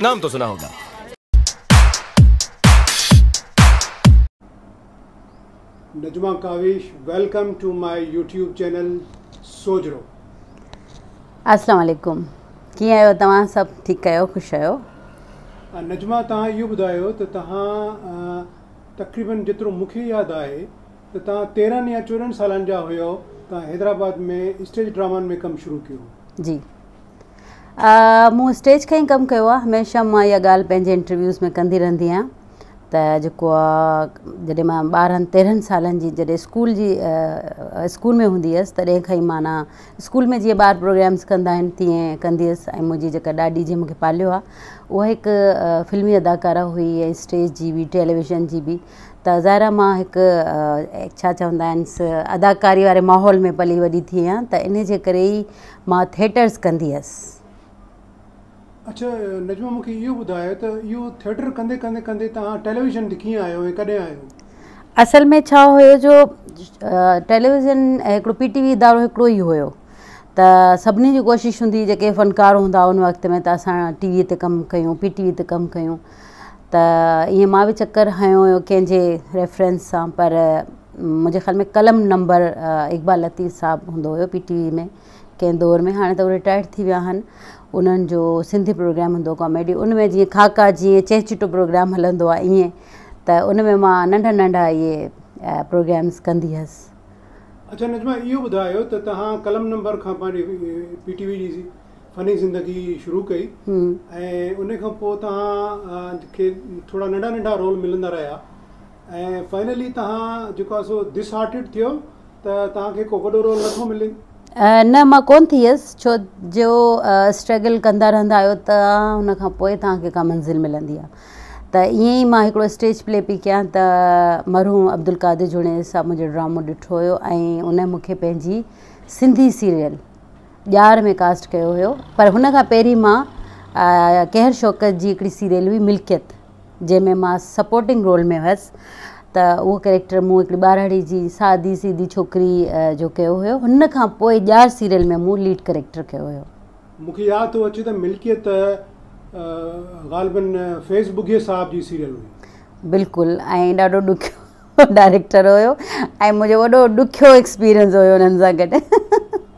नाम तो सुना होगा। Najma Kavish, welcome to my YouTube channel सोजरो। अस्सलाम वालेकुम। कीअं आहियो तव्हां? सभु ठीकु आहियो? ख़ुशि आहियो? नजमा, तव्हां इहो ॿुधायो त तव्हां तक़रीबन जेतिरो मूंखे यादि आहे त तव्हां 13 या 14 सालनि जा हुयो, तव्हां हैदराबाद में स्टेज ड्रामनि में कमु शुरू कयो। जी, मूं स्टेज खां ई कमु कयो आहे। हमेशह मां इहा ॻाल्हि पंहिंजे इंटरव्यूज़ में कंदी रहंदी आहियां त जेको आहे जॾहिं मां 12-13 सालनि जी जॾहिं स्कूल में हूंदी हुअसि तॾहिं खां ई माना स्कूल में जीअं ॿार प्रोग्राम्स कंदा आहिनि तीअं कंदी हुअसि। ऐं मुंहिंजी जेका ॾाॾी जंहिं मूंखे पालियो आहे उहा हिकु फिल्मी अदाकारा हुई ऐं स्टेज जी बि टेलीविज़न जी बि। त ज़ाहिर मां हिकु छा चवंदा आहिनि अदाकारी वारे माहौल में पली वॾी थी आहियां, त इन जे करे ई मां थिएटर्स कंदी हुअसि। अच्छा नजमा, मूंखे इहो ॿुधायो त इहो थिएटर कंदे कंदे कंदे तव्हां टेलीविज़न ते कीअं आयो ऐं कॾहिं आयो? असल में छा हुयो जो टेलीविज़न हिकिड़ो PTV इदारो हिकिड़ो ई हुयो, त सभिनी जी कोशिशि हूंदी जेके फ़नकार हूंदा उन वक़्त में त असां TV ते कमु कयूं, PTV ते कमु कयूं। त ईअं मां बि चकर हयो हुयो कंहिंजे रेफरेंस सां, पर मुंहिंजे ख़्याल में कलम नंबर इक़बाल लतीफ़ साहब हूंदो हुयो PTV में कंहिं दौर में। हाणे त उहे रिटायर थी विया आहिनि। उन्हनि जो सिंधी प्रोग्राम हूंदो कॉमेडी, उन में जीअं खाका जीअं चहचिटो प्रोग्राम हलंदो आहे ईअं, त उन में मां नंढा नंढा इहे प्रोग्राम्स कंदी हुअसि। अच्छा नजमा, इहो ॿुधायो त तव्हां कलम नंबर खां पंहिंजी PTV जी फ़नी ज़िंदगी शुरू कई ऐं उन खां पोइ तव्हां खे थोरा नंढा नंढा रोल मिलंदा रहिया ऐं फाइनली तव्हां जेको आहे सो डिसहार्टेड थियो त तव्हांखे को वॾो रोल नथो मिले? न, मां कोन थी हुअसि, छो जो स्ट्रगल कंदा रहंदा आहियो त हुन खां पोइ तव्हांखे का मंज़िल मिलंदी आहे। त ईअं ई मां हिकिड़ो स्टेज प्ले पई कयां त मरहूम अब्दुल कादिर जुणे साहब मुंहिंजो ड्रामो ॾिठो हुयो ऐं उन मूंखे पंहिंजी सिंधी सीरियल ॼार में कास्ट कयो हुयो। पर हुन खां पहिरीं मां कहर शौकत जी हिकिड़ी सीरियल हुई मिल्कियत, जंहिंमें मां सपोर्टिंग रोल में हुअसि। त उहो कैरेक्टर मूं हिकिड़ी ॿारहड़ी जी सादी सीधी छोकिरी जो कयो हुयो। हुन खां पोइ ॼार सीरियल में मूं लीड कैरेक्टर कयो हुयो। मूंखे यादि थो अचे त मिल्कियत ग़ालिबन फैज़ बुघे साहब जी सीरियल हुई। बिल्कुलु, ऐं ॾाढो ॾुखियो डायरेक्टर हुयो ऐं मुंहिंजो वॾो ॾुखियो एक्सपीरियंस हुयो हुननि सां गॾु।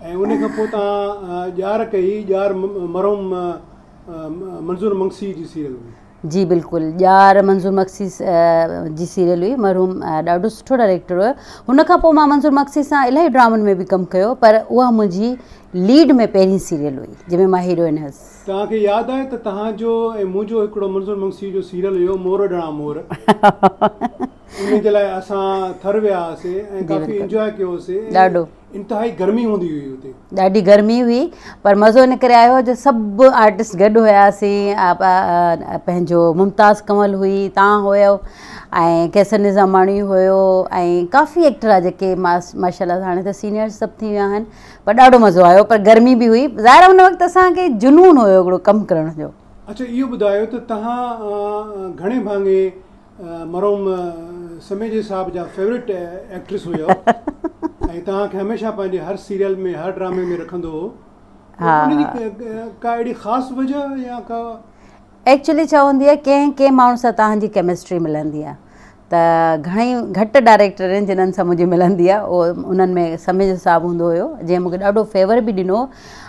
ऐं उन खां पोइ तव्हां ॼार कई, ॼार मरहूम मंज़ूर मंगसी जी सीरियल हुई। जी बिल्कुलु, ॼार मंज़ूर मक्सी जी सीरियल हुई। मरहूम ॾाढो सुठो डायरेक्टर हुयो। हुन खां पोइ मां मंज़ूर मक्सी सां इलाही ड्रामनि में बि कमु कयो, पर उहा मुंहिंजी लीड में पहिरीं सीरियल हुई जंहिंमें मां हीरोइन हुअसि। तव्हांखे यादि आहे त तव्हांजो ऐं मुंहिंजो हिकिड़ो मंज़ूर मंगसी जो सीरियल हुयो मोर ॾणा मोर, उन जे लाइ असां थर विया हुआसीं ऐं काफ़ी इंजॉय कयोसीं। ॾाढो इंतिहाई गर्मी हूंदी हुई हुते, ॾाढी गर्मी हुई, पर मज़ो इन करे आयो जो सभु आर्टिस्ट गॾु हुयासीं। पंहिंजो मुमताज़ कंवल हुई, तव्हां हुयो ऐं कैसर निज़ामाणी हुयो ऐं काफ़ी एक्टर आहे जेके माशाल्लाह हाणे त सीनियर सभु थी विया आहिनि। पर ॾाढो मज़ो आयो, पर गर्मी बि हुई। ज़ाहिर हुन वक़्तु असांखे जुनून हुयो हिकिड़ो कमु करण जो। अच्छा इहो ॿुधायो त तव्हां घणे भाङे मरहूम समेजे साहब जा फेवरेट एक्ट्रेस हुयो ऐं तव्हांखे हमेशह पंहिंजे हर सीरियल में हर ड्रामे में रखंदो हो? उनजी का अहिड़ी ख़ासि वजह या का? एक्चुअली छा हूंदी आहे, कंहिं माण्हू सां तव्हांजी केमिस्ट्री मिलंदी आहे। त घणेई घटि डायरेक्टर आहिनि जिन्हनि सां मुंहिंजी मिलंदी आहे। उन्हनि में समेज साहब हूंदो हुयो जंहिं मूंखे ॾाढो फेवर बि ॾिनो।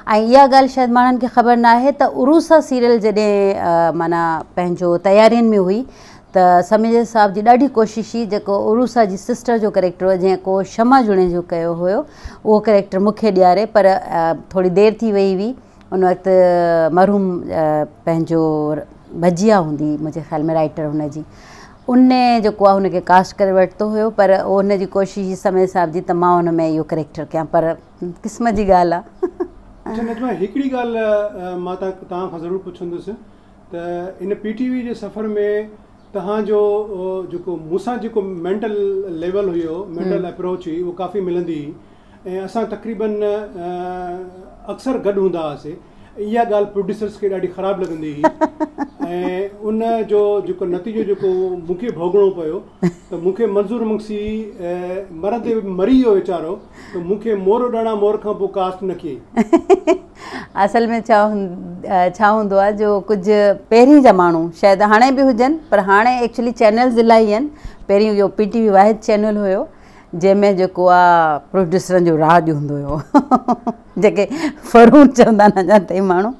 ऐं इहा ॻाल्हि शायदि माण्हुनि खे ख़बर न आहे त उरूसा सीरियल जॾहिं माना पंहिंजो तयारियुनि में हुई त समेज साहब जी ॾाढी कोशिशि हुई जेको उरूसा जी सिस्टर जो कैरेक्टर हुयो जंहिं को शमा जुणे जो कयो हुयो, उहो कैरेक्टर मूंखे ॾियारे। पर थोरी देरि थी वई हुई। उन वक़्तु मरहूम पंहिंजो भजिया हूंदी मुंहिंजे ख़्याल में राइटर हुनजी, उन जेको आहे हुनखे कास्ट करे वरितो हुयो। पर हुनजी कोशिशि समेज साहब जी त मां हुन में इहो कैरेक्टर कयां, पर क़िस्मत जी ॻाल्हि आहे। अच्छा नजमा, हिकिड़ी ॻाल्हि मां तव्हां खां ज़रूरु पुछंदुसि त इन PTV जे सफ़र में तव्हांजो जेको मूंसां जेको मेंटल लेवल हुयो, मेंटल अप्रोच हुई, उहो काफ़ी मिलंदी हुई ऐं असां तक़रीबन अक्सर गॾु हूंदा हुआसीं। इहा ॻाल्हि प्रोड्यूसर्स खे ॾाढी ख़राबु लॻंदी हुई ऐं उन जो जेको नतीजो जेको मूंखे भोगणो पियो त मूंखे मंज़ूर मुंशी मरंदे मरी वियो वीचारो त मूंखे मोर ॾाणा मोर खां पोइ कास्ट न कई। असल में छा हूंदो आहे जो कुझु पहिरीं जा माण्हू शायदि हाणे बि हुजनि पर हाणे एक्चुअली चैनल्स इलाही आहिनि। पहिरीं इहो PTV वाहिद चैनल हुयो जंहिंमें जेको आहे प्रोड्यूसरनि जो राज हूंदो हुयो जेके फरून चवंदा न जाते माण्हू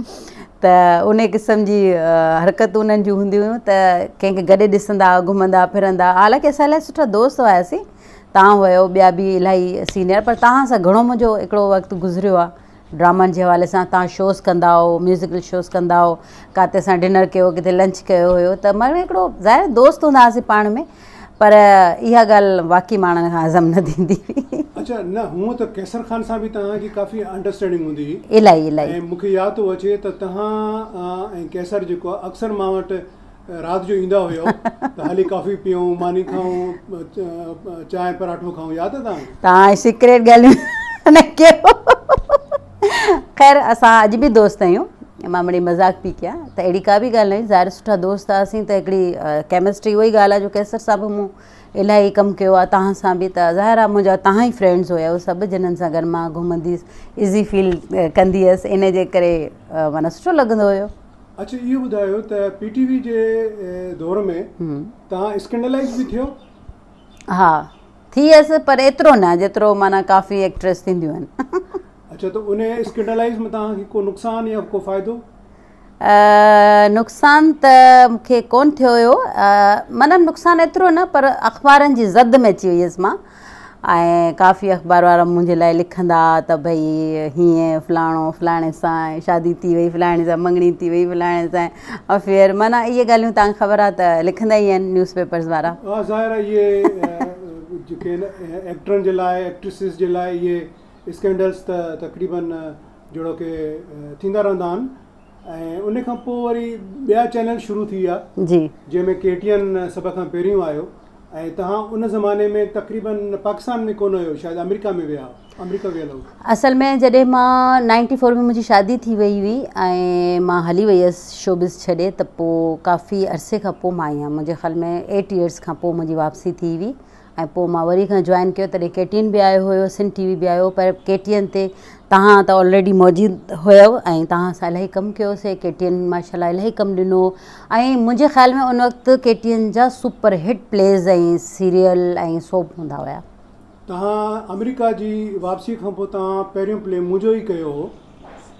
त उन क़िस्म जी हरकतूं उन्हनि जूं हूंदियूं हुयूं त कंहिंखे गॾु ॾिसंदा घुमंदा फिरंदा। हालांकि असां इलाही सुठा दोस्त हुआसीं, तव्हां हुयो ॿिया बि इलाही सीनियर, पर तव्हां सां घणो मुंहिंजो हिकिड़ो वक़्तु गुज़रियो आहे ड्रामनि जे हवाले सां। तव्हां शोज़ कंदा हुओ, म्यूज़िकल शोज़ कंदा हुओ, किथे असां डिनर कयो, किथे लंच कयो हुयो, त मां हिकिड़ो ज़ाहिर दोस्त हूंदा हुआसीं पाण में, पर इहा ॻाल्हि वाक़ई माण्हुनि खां हज़म न थींदी हुई। अच्छा, न हूअं त कैसर ख़ान सां बि तव्हांजी काफ़ी अंडरस्टैंडिंग हूंदी हुई इलाही इलाही। ऐं मूंखे यादि थो अचे त तव्हां ऐं कैसर जेको आहे अक्सर मां वटि राति जो ईंदा हुयो त हली कॉफ़ी पियूं, मानी खाऊं, चांहि पराठो खाऊं, यादि आहे तव्हांखे? तव्हां सीक्रेट ॻाल्हियूं न कयो। ख़ैर असां अॼु बि दोस्त आहियूं, मां मिड़ी मज़ाक पई कयां त अहिड़ी का बि ॻाल्हि न हुई, ज़ाहिर सुठा दोस्त हुआसीं त हिकिड़ी केमिस्ट्री उहा ई ॻाल्हि आहे जो कैसर सां बि मूं इलाही कमु कयो आहे, तव्हां सां बि, त ज़ाहिर आहे मुंहिंजा तव्हां ई फ्रेंड्स हुया सभु जिन्हनि सां गॾु मां घुमंदी हुअसि, इज़ी फील कंदी हुअसि, इन जे करे माना सुठो लॻंदो हुयो। अच्छा, इहो ॿुधायो त PTV जे दौर में तव्हां स्कैंडलाइज़ बि थियो? हा थी वियसि, पर एतिरो न जेतिरो माना काफ़ी एक्ट्रेस थींदियूं आहिनि। अच्छा, त उन स्कैंडलाइज़ में तव्हांखे को नुक़सानु या को फ़ाइदो? नुक़सानु त मूंखे कोन थियो हुयो, माना नुक़सानु एतिरो न, पर अख़बारनि जी ज़द में अची वई हुअसि मां, ऐं काफ़ी अख़बार वारा मुंहिंजे लाइ लिखंदा त भई हीअं फलाणो फलाणे सां शादी थी वई, फलाणे सां मंगणी थी वई, फलाणे सां अफेयर, माना इहे ॻाल्हियूं तव्हांखे ख़बर आहे त लिखंदा ई आहिनि न्यूज़ पेपर्स वारा। हा, ज़ाहिर आहे इहे जेके एक्टरनि जे लाइ, एक्ट्रेसिस जे लाइ इहे स्कैंडल्स त तक़रीबन जहिड़ो की थींदा रहंदा आहिनि। ऐं उन खां पोइ वरी ॿिया चैनल शुरू थी विया जी, जंहिंमें KTN सभ खां पहिरियों आयो, ऐं तव्हां उन ज़माने में तक़रीबन पाकिस्तान में कोन हुयो, शायदि अमेरिका में विया, अमेरिका वियल हो। असल में जॾहिं मां 94 में मुंहिंजी शादी थी वई हुई ऐं मां हली वई हुअसि शोबिस छॾे, त पोइ काफ़ी अरसे खां पोइ मां आई आहियां, मुंहिंजे ख़्याल में 8 इयर्स खां पोइ मुंहिंजी वापसी थी हुई, ऐं पोइ मां वरी खां जॉइन कयो, तॾहिं KTN बि आयो हुयो, सिन TV बि आयो, पर KTN ते तव्हां त ऑलरेडी मौजूदु हुयव ऐं तव्हां सां इलाही कमु कयोसीं। KTN माशाल्लाह इलाही कमु ॾिनो, ऐं मुंहिंजे ख़्याल में उन वक़्तु KTN जा सुपर हिट प्लेज़ ऐं सीरियल ऐं सोप हूंदा हुया। तव्हां अमेरिका जी वापसी खां पोइ तव्हां पहिरियों प्ले मुंहिंजो ई कयो हो,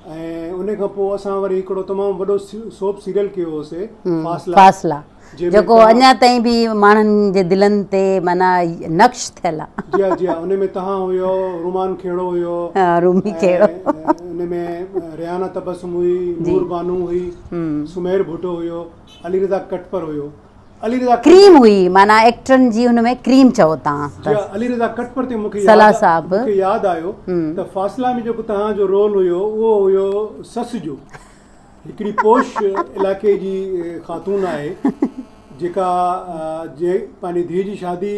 ऐं उन खां पोइ असां वरी हिकिड़ो तमामु वॾो सोप सीरियल कयो होसीं, फासला, जेको अञा ताईं बि माण्हुनि जे दिलनि ते माना नक्श थियल आहे। जी हा, जी हा, उन में तव्हां हुयो, रुमान खेड़ो हुयो, रूमी खेड़ो, उन में रियाना तबस्सुम हुई, नूर बानू हुई, सुमेर भुट्टो हुयो, अली रज़ा कटपर हुयो, अली रज़ा क्रीम हुई, माना एक्टरनि जी हुन में क्रीम चओ तव्हां। जी हा, अली रज़ा कटपर ते मूंखे यादि आयो त फासला में जेको तव्हांजो रोल हुयो उहो हुयो सस जो, हिकिड़ी पोश इलाइक़े जी ख़ातून आहे जेका पंहिंजी धीउ जी शादी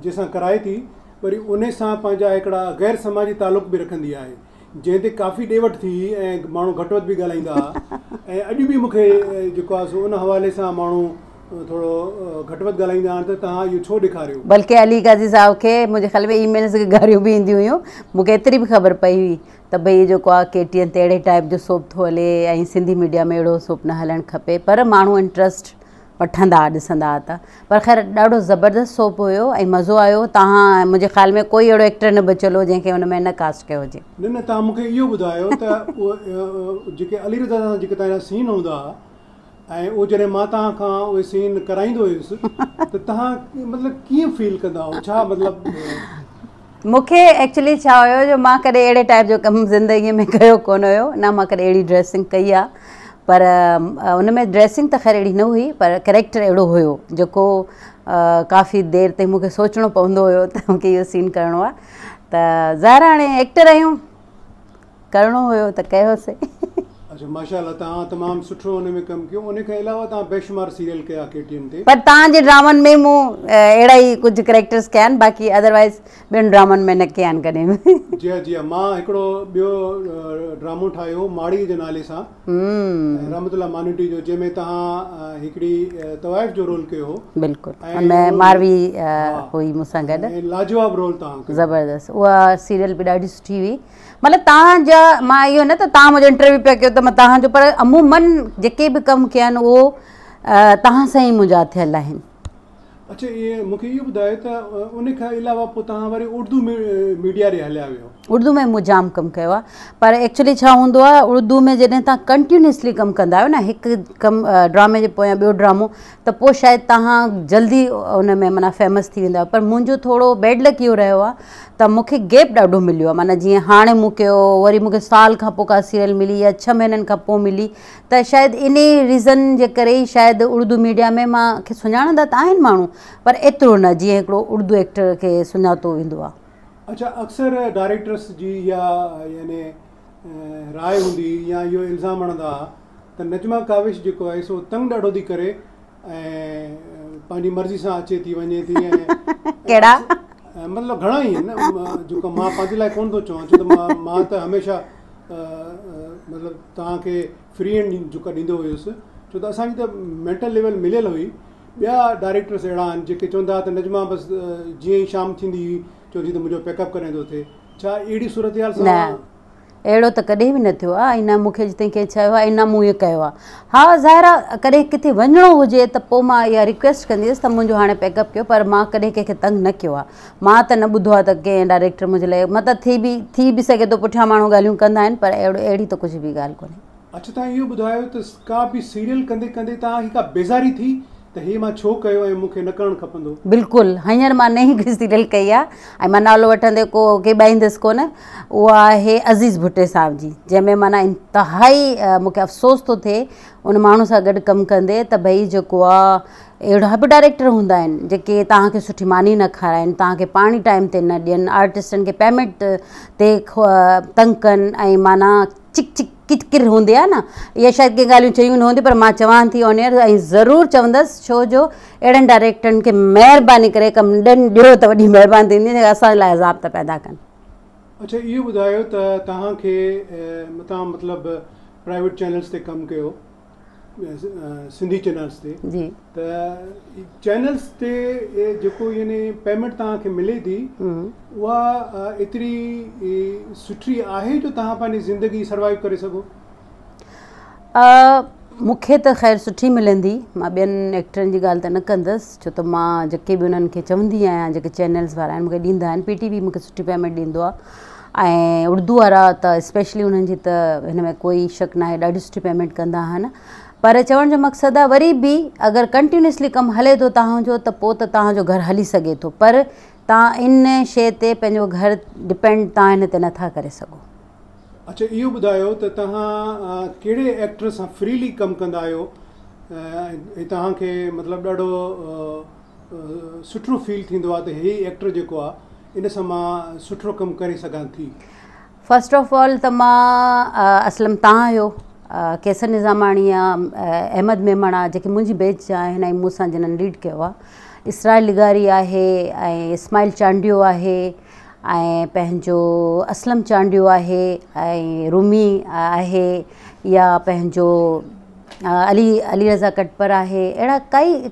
जंहिंसां कराए थी, वरी उन सां पंहिंजा हिकिड़ा गैर समाजी तालुक़ बि रखंदी आहे, जंहिं ते काफ़ी ॾे वठि थी ऐं माण्हू घटि वधि बि ॻाल्हाईंदा हुआ, ऐं अॼु बि मूंखे जेको आहे सो उन हवाले सां माण्हू थोरो घटि वधि ॻाल्हाईंदा आहिनि त तव्हां इहो छो ॾेखारियो? बल्कि अली गाज़ी साहिब खे मुंहिंजे ख़्याल में ईमेल्स ॻारियूं बि ईंदियूं हुयूं, मूंखे एतिरी बि ख़बर पई हुई त भई जेको आहे KTN ते अहिड़े टाइप जो सोप थो हले ऐं सिंधी मीडिया में अहिड़ो सोप न हलणु खपे, पर माण्हू इंट्रस्ट वठंदा ॾिसंदा त, पर ख़ैर ॾाढो ज़बरदस्त सोप हुयो ऐं मज़ो आयो। तव्हां मुंहिंजे ख़्याल में कोई अहिड़ो एक्टर न बचियल हो जंहिंखे हुन में न कास्ट कयो हुजे। न, तव्हां मूंखे इहो ॿुधायो त उहे जेके अली रज़ा सां जेके तव्हांजा सीन हूंदा हुआ, ऐं उहो जॾहिं मां तव्हां खां उहे सीन कराईंदो हुयुसि त तव्हां मतिलबु कीअं फील कंदा हुओ, छा मतिलबु? मूंखे एक्चुअली छा हुयो जो मां कॾहिं अहिड़े टाइप जो कमु ज़िंदगीअ में कयो कोन हुयो, न मां कॾहिं अहिड़ी ड्रेसिंग कई आहे, पर उन में ड्रेसिंग त ख़ैर अहिड़ी न हुई, पर कैरेक्टर अहिड़ो हुयो जेको काफ़ी देरि ताईं मूंखे सोचणो पवंदो हुयो त मूंखे इहो सीन करिणो आहे, त ज़ाहिर हाणे एक्टर आहियूं, करिणो हुयो त कयोसीं। अच्छा माशाल्लाह, तव्हां तमामु सुठो हुन में कमु कयो। उन खां अलावा तव्हां बेशुमार सीरियल कया KTN ते। पर तव्हांजे ड्रामनि में मूं अहिड़ा ई कुझु कैरेक्टर्स कया आहिनि, बाक़ी अदरवाइज़ ॿियनि ड्रामनि में न कया आहिनि कॾहिं बि। जी जी, मां हिकिड़ो ॿियो ड्रामो ठाहियो माड़ी जे नाले सां, रहमतुल्लाह मानुटी जो, जंहिंमें तव्हां हिकिड़ी तवाइफ जो रोल कयो हो। बिल्कुलु, हुनमें मारवी हुई मूंसां गॾु, लाजवाब रोल तव्हां ज़बरदस्त। उहा सीरियल बि ॾाढी सुठी हुई। मतिलबु तव्हांजा, मां इहो न त तव्हां मुंहिंजो इंटरव्यू पिया कयो त मां तव्हांजो, पर अमूमन जेके बि कमु कया आहिनि उहो तव्हां सां ई मुंहिंजा थियल आहिनि। अच्छा, इहे मूंखे इहो ॿुधायो त उन खां अलावा पोइ तव्हां वरी उर्दू मीडिया ॾे हलिया वियो। उर्दू में मूं जाम कमु कयो आहे, पर एक्चुअली छा हूंदो आहे, उर्दू में जॾहिं तव्हां कंटिन्यूसली कमु कंदा आहियो न, हिकु कमु ड्रामे जे पोयां ॿियो ड्रामो, त पोइ शायदि तव्हां जल्दी उन में माना फेमस थी वेंदा आहियो। पर मुंहिंजो थोरो बैड लक इहो रहियो आहे त मूंखे गैप ॾाढो मिलियो आहे। माना जीअं हाणे मूं कयो, वरी मूंखे साल खां पोइ का सीरियल मिली या 6 महीननि खां पोइ मिली, त शायदि इन रीज़न जे करे ई शायदि उर्दू मीडिया में मूंखे सुञाणंदा त आहिनि माण्हू, पर एतिरो न जीअं हिकिड़ो उर्दू एक्टर खे सुञातो वेंदो आहे। अच्छा, अक्सर डायरेक्टर्स जी या यानी राय हूंदी या इहो इल्ज़ाम हणंदा त नजमा काविश जेको आहे सो तंग ॾाढो थी करे ऐं पंहिंजी मर्ज़ी सां अचे थी वञे थी। कहिड़ा मतिलबु घणा ई आहिनि न, जेको मां पंहिंजे लाइ कोन थो चवां, छो त मां त हमेशह मतिलबु तव्हांखे फ्री हैंड जेका ॾींदो हुयुसि, छो त असांजी त मेंटल लेवल मिलियल हुई। ॿिया डायरेक्टर्स अहिड़ा आहिनि जेके चवंदा त नजमा बसि जीअं ई शाम थींदी हुई चवंदी त मुंहिंजो पैकअप करे थो थिए। छा अहिड़ी सूरत हाल सां? न, अहिड़ो त कॾहिं बि न थियो आहे। इन मूंखे जिते कंहिं चयो आहे इन मूं इहो कयो आहे। हा, ज़ाहिर आहे कॾहिं किथे वञिणो हुजे त पोइ मां इहा रिक्वेस्ट कंदी हुअसि त मुंहिंजो हाणे पैकअप कयो, पर मां कॾहिं कंहिंखे तंग न कयो आहे। मां त न ॿुधो आहे त कंहिं डायरेक्टर मुंहिंजे लाइ, मतिलबु थी बि सघे थो पुठियां माण्हू ॻाल्हियूं कंदा आहिनि, पर अहिड़ी त कुझु बि ॻाल्हि कोन्हे। अच्छा, तव्हां इहो ॿुधायो त का बि सीरियल कंदे कंदे तव्हांखे का बेज़ारी थी त हे मां छो कयो ऐं मूंखे न करणु खपंदो? बिल्कुलु, हींअर मां नई हिकिड़ी सीरियल कई आहे ऐं मां नालो वठंदे के ॿाईंदसि कोन, उहा आहे अज़ीज़ भुट्टे साहिब जी, जंहिंमें माना इंतिहाई मूंखे अफ़सोस थो थिए उन माण्हू सां गॾु कमु कंदे त भई जेको आहे अहिड़ा बि डायरेक्टर हूंदा आहिनि जेके तव्हांखे सुठी मानी न खाराइनि, तव्हांखे पाणी टाइम ते न ॾियनि, आर्टिस्टनि खे पेमेंट ते तंग कनि ऐं माना चिक चिक किचकिर हूंदी आहे न, इहे शायदि कंहिं ॻाल्हियूं चयूं न हूंदी, पर मां चवां थी ऑन एयर ऐं ज़रूरु चवंदसि, छो जो अहिड़नि डायरेक्टरनि खे महिरबानी करे कमु ॾियो त वॾी महिरबानी थींदी जेका असांजे लाइ अज़ाब था पैदा कनि। अच्छा, इहो ॿुधायो त तव्हांखे तव्हां मतिलबु प्राइवेट चैनल्स ते कमु कयो, सिंधी चैनल्स ते जी, त चैनल्स ते जेको यानी पेमेंट तव्हांखे मिले थी उहा एतिरी सुठी आहे जो तव्हां पंहिंजी ज़िंदगी सर्वाइव करे सघो? मूंखे त ख़ैर सुठी मिलंदी, मां ॿियनि एक्टरनि जी ॻाल्हि त न कंदसि, छो त मां जेके बि उन्हनि खे चवंदी आहियां, जेके चैनल्स वारा आहिनि मूंखे ॾींदा आहिनि, PTV मूंखे सुठी पेमेंट ॾींदो आहे ऐं उर्दू वारा त स्पेशली उन्हनि जी त हिन में कोई शक न आहे, ॾाढी सुठी पेमेंट कंदा आहिनि। पर चवण जो मक़सदु आहे वरी बि अगरि कंटिन्यूसली कमु हले थो तव्हांजो त पोइ त तव्हांजो घरु हली सघे थो, पर तव्हां इन शइ ते पंहिंजो घरु डिपेंड तव्हां हिन ते नथा करे सघो। अच्छा, इहो ॿुधायो त तव्हां कहिड़े एक्टर सां फ्रीली कमु कंदा आहियो ऐं तव्हांखे मतिलबु ॾाढो सुठो फील थींदो आहे त हे एक्टर जेको आहे इन सां मां सुठो कमु करे सघां थी? फस्ट ऑफ ऑल त मां असलम तव्हां आहियो, केसर निज़ामाणी आहे, अहमद मेमण जेके मुंहिंजी बैच जा आहिनि ऐं मूंसां जिन्हनि लीड कयो आहे, इसराइल लिगारी आहे ऐं इस्माइल चांडियो आहे ऐं पंहिंजो असलम चांडियो आहे ऐं रूमी आहे या पंहिंजो अली रज़ा कटपर आहे, अहिड़ा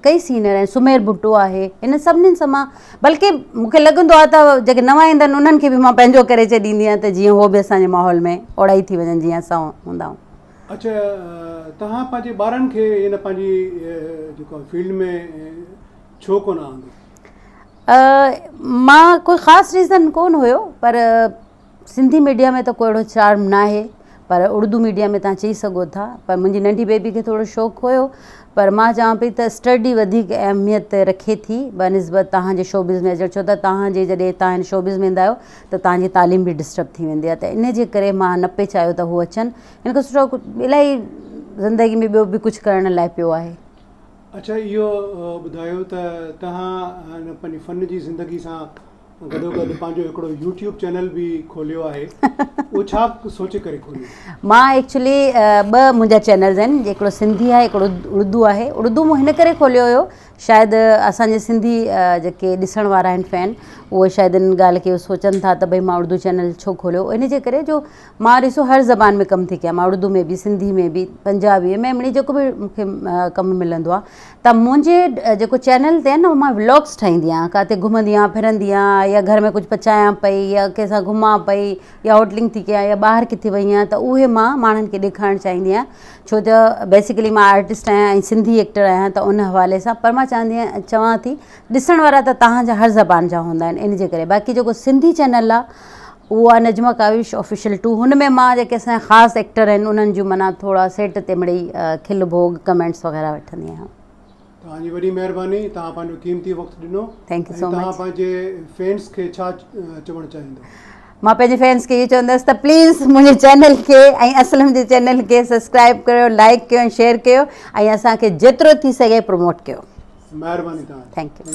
कई सीनियर आहिनि, सुमेर भुट्टो आहे, इन सभिनीनि सां मां, बल्कि मूंखे लॻंदो आहे त जेके नवां ईंदा आहिनि उन्हनि खे बि मां पंहिंजो करे ॾींदी आहियां त जीअं उहो बि असांजे माहौल में ओड़ाई थी वञनि जीअं असां हूंदा आहियूं। अच्छा, तव्हां पंहिंजे ॿारनि खे इन पंहिंजी जेको फील्ड में छो कोन आंदो? मां कोई ख़ासि रीज़न कोन हुयो, पर सिंधी मीडिया में त कोई अहिड़ो चार्म न आहे, पर उर्दू मीडिया में तव्हां चई सघो था। पर मुंहिंजी नंढी बेबी खे थोरो शौक़ु हुयो, पर मां चवां पई त स्टडी वधीक अहमियत रखे थी बनिस्बत तव्हांजे शोबिज़ में अचणु, छो त तव्हांजे जॾहिं तव्हां हिन शोबिज़ में ईंदा आहियो त तव्हांजी तालीम बि डिस्टर्ब थी वेंदी आहे, त इन जे करे मां न पे चाहियो त हू अचनि, हिन खां सुठो इलाही ज़िंदगी में ॿियो बि कुझु करण लाइ पियो आहे। अच्छा, इहो ॿुधायो त तव्हां पंहिंजी फ़न जी ज़िंदगी सां गॾोगॾु पंहिंजो हिकिड़ो यूट्यूब चैनल बि खोलियो आहे, उहो छा सोचे करे खोलियो? मां एक्चुअली ॿ मुंहिंजा चैनल्स आहिनि, हिकिड़ो सिंधी आहे, हिकिड़ो उर्दू आहे। उर्दू मूं हिन करे खोलियो हुयो, शायदि असांजे सिंधी जेके ॾिसण वारा आहिनि फैन, उहे शायदि इन ॻाल्हि खे सोचनि था त भई मां उर्दू चैनल छो खोलियो। इन जे करे जो मां ॾिसो हर ज़बान में कमु थी कयां, मां उर्दू में बि, सिंधी में बि, पंजाबी में, मिणी जेको बि मूंखे कमु मिलंदो आहे, त मुंहिंजे जेको चैनल ते आहे न, मां व्लॉग्स ठाहींदी आहियां, किथे घुमंदी आहियां, फिरंदी आहियां, या घर में कुझु पचायां पई, या कंहिंसां घुमां पई, या होटलिंग थी कयां, या ॿाहिरि किथे वई आहियां, त उहे मां माण्हुनि खे ॾेखारणु चाहींदी आहियां। छो त बेसिकली मां आर्टिस्ट आहियां ऐं सिंधी एक्टर आहियां, त उन हवाले सां, पर मां चवां थी ॾिसण वारा त तव्हांजा हर ज़बान जा हूंदा आहिनि, इन जे करे। बाक़ी जेको सिंधी चैनल आहे उहो आहे नजमा काविश ऑफिशियल 2, हुन में मां जेके असांजा ख़ासि एक्टर आहिनि उन्हनि जूं माना थोरा सेट ते मिड़ई खिल भोग कमेंट्स वग़ैरह वठंदी आहियां। तव्हांजी वॾी महिरबानी, तव्हां पंहिंजो क़ीमती वक़्तु ॾिनो। Thank you so much. तव्हां पंहिंजे फैंस खे छा चवणु चाहींदो? मां पंहिंजे फैंस खे इहो चवंदसि त प्लीज़ मुंहिंजे चैनल खे ऐं असलम जे चैनल खे सब्सक्राइब कयो, लाइक कयो ऐं शेयर कयो, ऐं असांखे जेतिरो थी सघे प्रमोट कयो। महिरबानी तव्हां। Thank U.